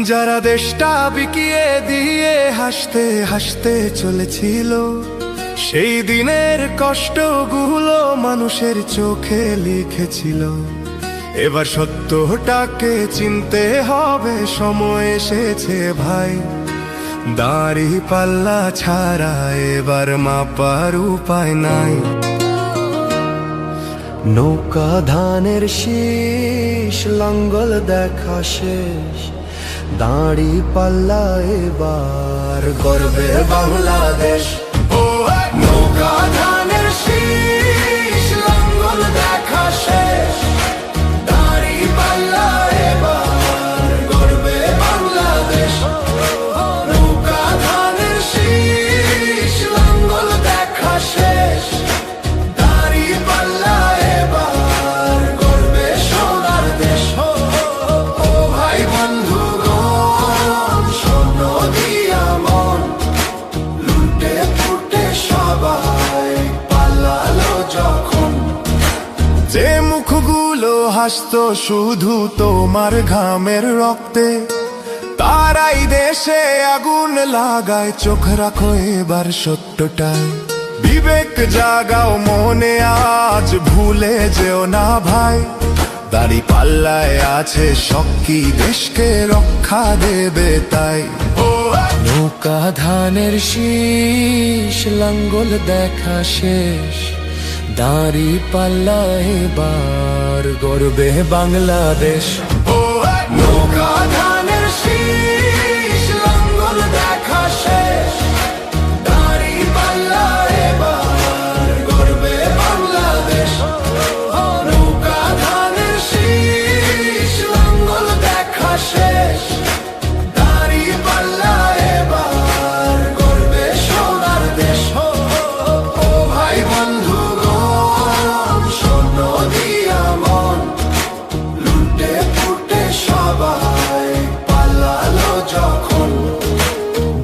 যারা দেশটা বিকিয়ে দিয়ে হাসতে হাসতে চলেছিল, সেই দিনের কষ্টগুলো মানুষের চোখে লিখেছিল। এবার সত্যটাকে চিনতে হবে, সময় এসেছে ভাই। দাড়ি পাল্লা ছাড়া এবার মাপার উপায় নাই। নৌকা ধানের শীষ, লাঙ্গল দেখা শেষ, দাড়ি পাল্লা এবার গর্বে বাংলাদেশ। নৌকা ধানের শীষ, লাঙ্গল দেখা শেষ, দাড়ি পাল্লা এবার গর্বে বাংলাদেশ। নৌকা ধানের শীষ, লাঙ্গল দেখা শেষ, দাড়ি পাল্লা এবার গর্বে সোনার দেশ। ও ভাই বন্ধুগণ, স্বর্ণ দিয়া মন, লুটে ফুটে সবাই পালালো যখন। যে মুখগুলো হাসতো শুধু তোমার ঘামের রক্তে, তারাই দেশে আগুন লাগায়। চোখ রাখো এবার সত্যটায়, বিবেক জাগাও মনে, আজ ভুলে যেও না ভাই। দাড়ি পাল্লায় আছে শক্তি, দেশকে রক্ষা দেবে তাই। নৌকা ধানের শীষ, লাঙ্গল দেখা শেষ, দাড়ি পাল্লা এবার গর্বে বাংলাদেশ। নৌকা ধানের শীষ, লাঙ্গল দেখা শেষ, দাড়ি পাল্লা এবার গর্বে বাংলাদেশ। নৌকা ধানের শীষ, লাঙ্গল দেখা শেষ, দাড়ি পাল্লা এবার গর্বে সোনার দেশ। ও ভাই বন্ধুগণ, স্বর্ণ দিয়া মন, লুটে ফুটে সবাই পালালো যখন।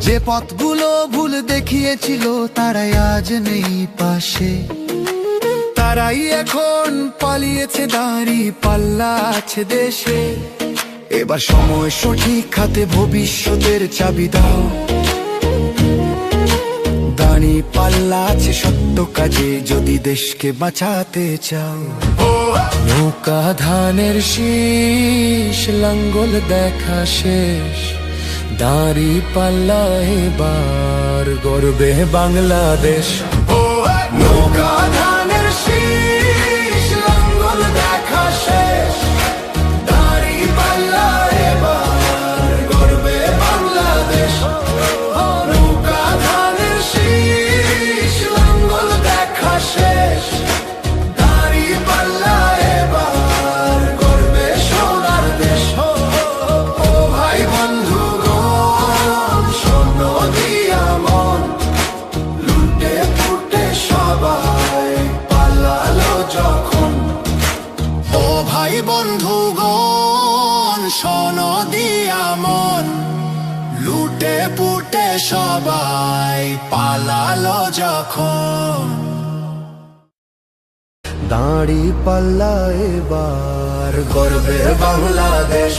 যে পথগুলো ভুল দেখিয়েছিল তারাই আজ নেই পাশে, তারাই এখন পালিয়েছে, দাড়ি পাল্লা আছে দেশে। এবার সময় সঠিক হাতে, ভবিষ্যতের চাবি দাও। দাড়ি পাল্লা আছে সত্য কাজে, যদি দেশকে বাঁচাতে চাও। নৌকা ধানের শীষ, লাঙ্গল দেখা শেষ, দাড়ি পাল্লা এবার গর্বে বাংলাদেশ। নৌকা ধানের শীষ, লাঙ্গল দেখা শেষ, দাড়ি পাল্লা এবার গর্বে বাংলাদেশ। নৌকা ধানের শীষ, লাঙ্গল দেখা শেষ, দাড়ি পাল্লা এবার গর্বে সোনার দেশ। ও ভাই বন্ধুগণ, স্বর্ণ দিয়া মন, লুটে ফুটে সবাই পালালো যখন। ও ভাই বন্ধুগণ, স্বর্ণ দিয়া মন, লুটে পুটে সবাই পালালো যখন। দাড়ি পাল্লা এবার গর্বে বাংলাদেশ।